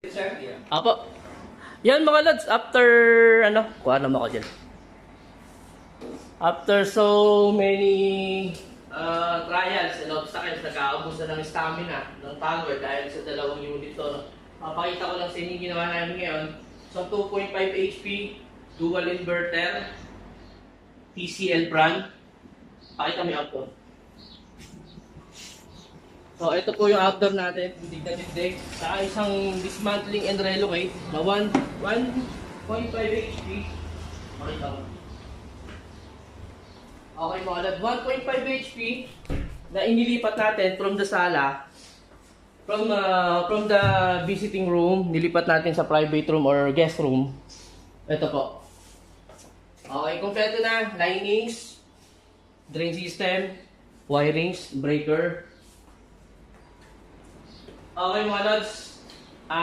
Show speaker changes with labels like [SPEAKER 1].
[SPEAKER 1] Sir? Yeah.
[SPEAKER 2] Apo. Yan mga lads, after kuha naman ako dyan. After so many trials and obstacles, nag-aabos na ng stamina ng power dahil sa dalawang unit to. No? Papakita ko lang sa inyo yung ginawa namin ngayon. So 2.5 HP, dual inverter, TCL brand. Pakita mo yung outdoor. So ito po yung outdoor natin, tindig na tindig. Sa isang dismantling and relocate na 1.5 HP. Makita mo. Okay mga lad, 1.5 HP na inilipat natin from the sala, from the visiting room, nilipat natin sa private room or guest room. Ito po. Okay, kompleto na. Linings, drain system, wirings, breaker. Okay mga lods,